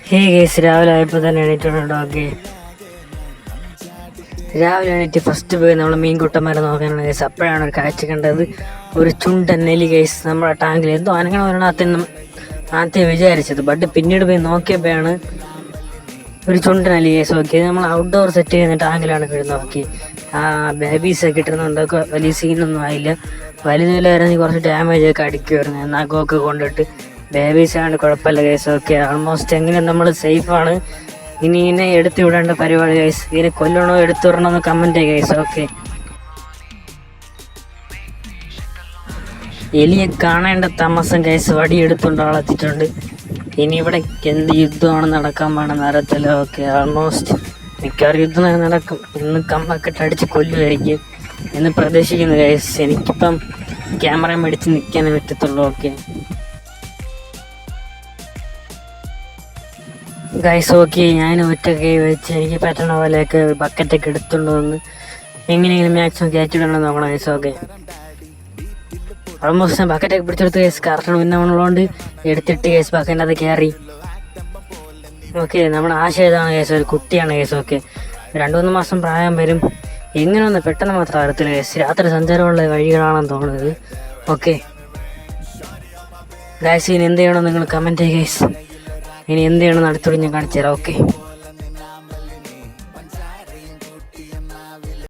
ഹേ guys, രാവിലെ ആയപ്പോൾ തന്നെ എണീറ്റുണ്ടോ? ഓക്കെ, രാവിലെ എണീറ്റ് ഫസ്റ്റ് പോയി നമ്മൾ മീൻകുട്ടന്മാരെ നോക്കാനാണ് കേസ്. അപ്പോഴാണ് ഒരു കാഴ്ച കണ്ടത്. ഒരു ചുണ്ടൻ നെലി കേസ് നമ്മുടെ ടാങ്കിൽ എന്തോ അനങ്ങനെ ഒരെണ്ണത്തിന് ആദ്യം വിചാരിച്ചത്. ബട്ട് പിന്നീട് പോയി നോക്കിയപ്പോഴാണ് ഒരു ചുണ്ടൻ നെലി കേസ്. ഓക്കെ, നമ്മൾ ഔട്ട്ഡോർ സെറ്റ് ചെയ്യുന്ന ടാങ്കിലാണ് കിടന്ന് നോക്കി. ബേബീസൊക്കെ ഇട്ടിരുന്നുണ്ടൊക്കെ വലിയ സീനൊന്നും ആയില്ല. വലുതിലായിരുന്നെങ്കിൽ കുറച്ച് ഡാമേജ് ഒക്കെ അടിക്കുമായിരുന്നു. നഖമൊക്കെ കൊണ്ടിട്ട് ബേബീസാണ് കുഴപ്പമില്ല കേസ്. ഓക്കെ, ആൾമോസ്റ്റ് എങ്ങനെ നമ്മൾ സേഫാണ്. ഇനി ഇതിനെ എടുത്തു വിടേണ്ട പരിപാടി കേസ്. ഇതിനെ കൊല്ലണോ എടുത്തു വിടണമെന്ന് കമൻറ്റ് കേസ്. ഓക്കെ, എലിയെ കാണേണ്ട താമസം കേസ്. വടി എടുത്തുകൊണ്ട് ആളെത്തിയിട്ടുണ്ട്. ഇനി ഇവിടെ എന്ത് യുദ്ധമാണ് നടക്കാൻ പാടുന്ന അറിയത്തില്ല. ഓക്കെ, ആൾമോസ്റ്റ് മിക്കവാറും യുദ്ധം നടക്കും. ഇന്ന് കമ്പൊക്കെ അടിച്ച് കൊല്ലുമായിരിക്കും എന്ന് പ്രതീക്ഷിക്കുന്നു കേസ്. എനിക്കിപ്പം ക്യാമറ മേടിച്ച് നിൽക്കാനേ പറ്റത്തുള്ളൂ. ഓക്കെ ഗൈസ്, ഓക്കെ, ഞാൻ ഒറ്റ കൈ വെച്ച് എനിക്ക് പറ്റണ പോലെയൊക്കെ ബക്കറ്റൊക്കെ എടുത്തുകൊണ്ട് വന്ന് എങ്ങനെയെങ്കിലും മാക്സിമം കയറ്റിടണം നോക്കണം ഗൈസ്. ഓക്കെ, ഓൾമോസ്റ്റ് ഞാൻ ബക്കറ്റൊക്കെ പിടിച്ചെടുത്ത് കേസ്. കറക്റ്റ് പിന്നെ ഉള്ളതുകൊണ്ട് എടുത്തിട്ട് കേസ് ബക്കറ്റിൻ്റെ അത് കയറി. ഓക്കെ, നമ്മുടെ ആശയതാണ് കേസ്, ഒരു കുട്ടിയാണ് കേസ്. ഓക്കെ, 2-3 മാസം പ്രായം വരും. എങ്ങനെയൊന്ന് പെട്ടെന്ന് മാത്രം അറിയത്തില്ല കേസ്. രാത്രി സഞ്ചാരമുള്ള വഴികളാണെന്ന് തോന്നുന്നത്. ഓക്കെ ഗൈസ്, ഇനി എന്ത് ചെയ്യണം നിങ്ങൾ കമൻറ്റ് ചെയ്യുക ഗൈസ്. ഇനി എന്ത് ചെയ്യണമെന്ന് അടുത്തോടെ ഞാൻ കാണിച്ചു തരാം. ഓക്കെ.